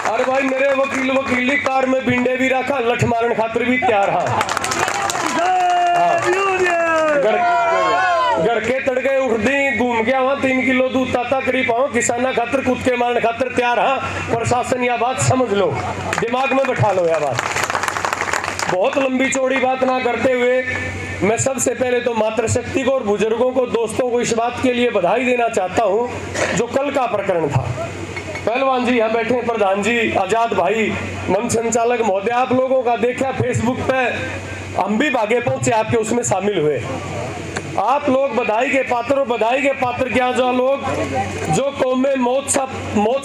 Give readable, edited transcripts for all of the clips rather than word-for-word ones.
अरे भाई मेरे वकीली कार में बिंडे भी रखा, लठ मारन खातिर भी तैयार। हाँ घर के तड़के उठ दी, घूम के आवा, 3 किलो दूध ताता करी पाओ, किसाना खातर कूद के मारन खातिर तैयार। हाँ प्रशासन यह बात समझ लो, दिमाग में बैठा लो यह बात। बहुत लंबी चौड़ी बात ना करते हुए मैं सबसे पहले तो मातृशक्ति को और बुजुर्गों को, दोस्तों को इस बात के लिए बधाई देना चाहता हूं जो कल का प्रकरण था। पहलवान जी यहाँ बैठे, प्रधान जी, आजाद भाई, मंच संचालक महोदय, आप लोगों का देखा फेसबुक पे, हम भी भागे पहुंचे आपके उसमें शामिल हुए। आप लोग बधाई के पात्र, और बधाई के पात्र क्या जो लोग जो कौमें मौत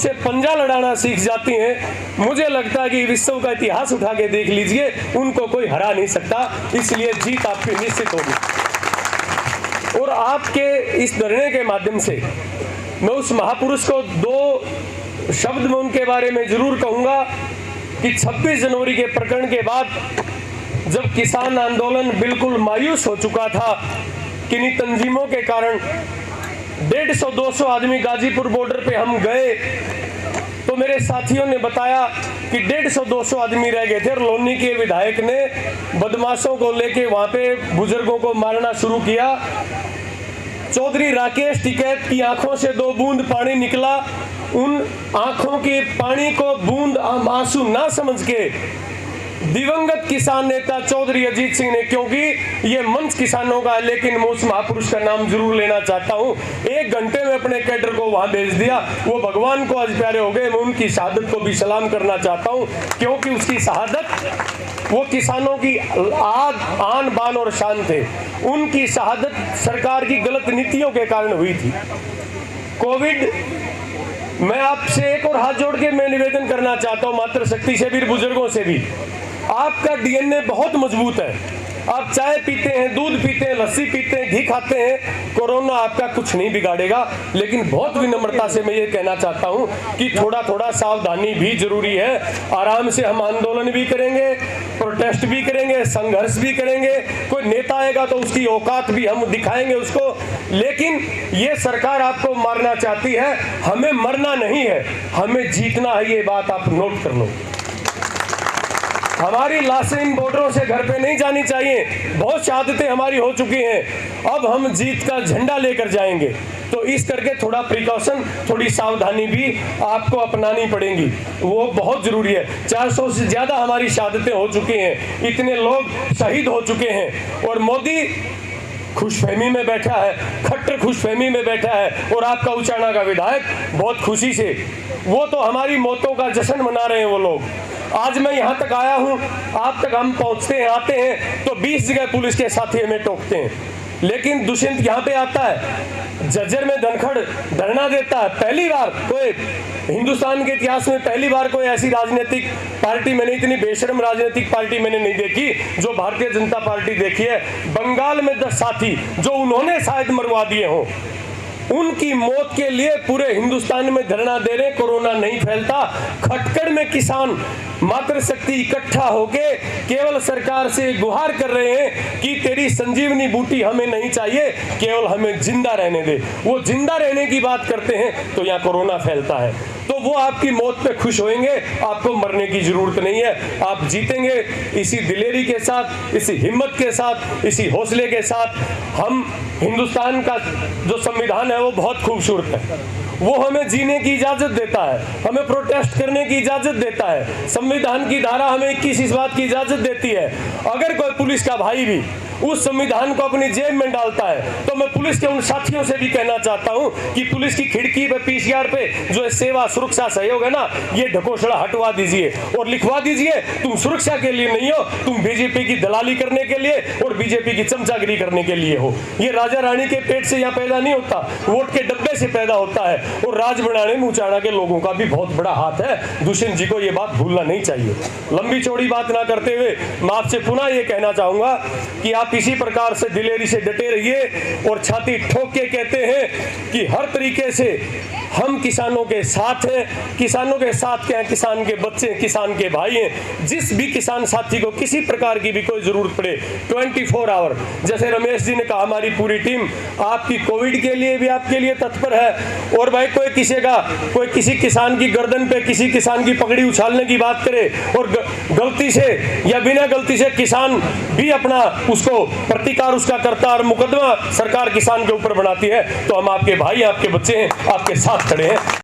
से पंजा लड़ाना सीख जाती हैं, मुझे लगता है कि विश्व का इतिहास उठा के देख लीजिए, उनको कोई हरा नहीं सकता। इसलिए जीत आपकी निश्चित होगी। और आपके इस धरने के माध्यम से मैं उस महापुरुष को 2 शब्द में उनके बारे में जरूर कहूंगा कि 26 जनवरी के प्रकरण के बाद जब किसान आंदोलन बिल्कुल मायूस हो चुका था, किन्हीं तंजीमों के कारण 150-200 आदमी गाजीपुर बॉर्डर पे हम गए, तो मेरे साथियों ने बताया कि 150-200 आदमी रह गए थे और लोनी के विधायक ने बदमाशों को लेके वहां पे बुजुर्गों को मारना शुरू किया। चौधरी राकेश टिकैत की आंखों से 2 बूंद पानी निकला। उन आंखों के पानी को बूंद आंसू ना समझ के दिवंगत किसान नेता चौधरी अजीत सिंह ने, क्योंकि ये मंच किसानों का है लेकिन मैं उस महापुरुष का नाम जरूर लेना चाहता हूं, 1 घंटे में अपने कैडर को वहां भेज दिया। वो भगवान को आज प्यारे हो गए। मैं उनकी शहादत को भी सलाम करना चाहता हूं, क्योंकि उसकी शहादत वो किसानों की आन बान और शान थे। उनकी शहादत सरकार की गलत नीतियों के कारण हुई थी। कोविड, मैं आपसे एक और हाथ जोड़ के मैं निवेदन करना चाहता हूं, मातृशक्ति से भी, बुजुर्गों से भी, आपका डीएनए बहुत मजबूत है। आप चाय पीते हैं, दूध पीते हैं, लस्सी पीते हैं, घी खाते हैं, कोरोना आपका कुछ नहीं बिगाड़ेगा। लेकिन बहुत विनम्रता से मैं ये कहना चाहता हूं कि थोड़ा थोड़ा सावधानी भी जरूरी है। आराम से हम आंदोलन भी करेंगे, प्रोटेस्ट भी करेंगे, संघर्ष भी करेंगे, कोई नेता आएगा तो उसकी औकात भी हम दिखाएंगे उसको। लेकिन ये सरकार आपको मारना चाहती है, हमें मरना नहीं है, हमें जीतना है। ये बात आप नोट कर लो। हमारी लाशें इन बॉर्डरों से घर पे नहीं जानी चाहिए। बहुत शहादतें हमारी हो चुकी हैं, अब हम जीत का झंडा लेकर जाएंगे। तो इस करके थोड़ा प्रिकॉशन, थोड़ी सावधानी भी आपको अपनानी पड़ेगी, वो बहुत जरूरी है। 400 से ज्यादा हमारी शहादतें हो चुकी हैं, इतने लोग शहीद हो चुके हैं, और मोदी खुशफहमी में बैठा है, खट्टर खुशफहमी में बैठा है, और आपका उचाना का विधायक बहुत खुशी से, वो तो हमारी मौतों का जश्न मना रहे हैं वो लोग। आज मैं यहाँ तक आया हूँ, आप तक हम पहुँचते हैं, आते हैं तो 20 जगह पुलिस के साथी हमें टोकते हैं, लेकिन दुष्यंत यहाँ पे आता है, जज्जर में धनखड़ धरना देता है। पहली बार कोई हिंदुस्तान के इतिहास में, पहली बार कोई ऐसी राजनीतिक पार्टी, मैंने इतनी बेशर्म राजनीतिक पार्टी मैंने नहीं देखी जो भारतीय जनता पार्टी देखी है। बंगाल में 10 साथी जो उन्होंने शायद मरवा दिए हों, उनकी मौत के लिए पूरे हिंदुस्तान में धरना दे रहे। कोरोना नहीं फैलता। खटकड़ में किसान मातृशक्ति इकट्ठा होके केवल सरकार से गुहार कर रहे हैं कि तेरी संजीवनी बूटी हमें नहीं चाहिए, केवल हमें जिंदा रहने दे। वो जिंदा रहने की बात करते हैं तो यहाँ कोरोना फैलता है। तो वो आपकी मौत पे खुश होंगे, आपको मरने की जरूरत नहीं है, आप जीतेंगे। इसी दिलेरी के साथ, इसी हिम्मत के साथ, इसी हौसले के साथ हम, हिंदुस्तान का जो संविधान है वो बहुत खूबसूरत है, वो हमें जीने की इजाजत देता है, हमें प्रोटेस्ट करने की इजाजत देता है। संविधान की धारा हमें 21 इस बात की इजाजत देती है। अगर कोई पुलिस का भाई भी उस संविधान को अपनी जेब में डालता है तो मैं पुलिस के उन साथियों से भी कहना चाहता हूं कि पुलिस की खिड़की पे, पीसीआर पे जो सेवा सुरक्षा सहयोग है ना, ये ढकोसला हटवा दीजिए और लिखवा दीजिए तुम सुरक्षा के लिए नहीं हो, तुम बीजेपी की दलाली करने के लिए और बीजेपी की चमचागिरी करने के लिए हो। ये राजा रानी के पेट से यहाँ पैदा नहीं होता, वोट के डब्बे से पैदा होता है। और राज बनाने में उचाना के लोगों का भी बहुत बड़ा हाथ है। दुष्यंत जी को ये बात भूलना नहीं चाहिए। लंबी चौड़ी बात ना करते हुए मैं आपसे पुनः ये कहना चाहूंगा कि आप इसी प्रकार से दिलेरी से डटे रहिए और छाती ठोक के कहते हैं कि हर तरीके से हम किसानों के साथ हैं। किसानों के साथ क्या है, किसान के बच्चे, किसान के भाई हैं। जिस भी किसान साथी को किसी प्रकार की भी कोई जरूरत पड़े 24 आवर, जैसे रमेश जी ने कहा, हमारी पूरी टीम आपकी कोविड के लिए भी आपके लिए तत्पर है। और भाई कोई किसी किसान की गर्दन पे किसी किसान की पगड़ी उछालने की बात करे और गलती से या बिना गलती से किसान भी अपना उसको प्रतिकार उसका करता और मुकदमा सरकार किसान के ऊपर बनाती है, तो हम आपके भाई, आपके बच्चे हैं, आपके साथ खड़े हैं।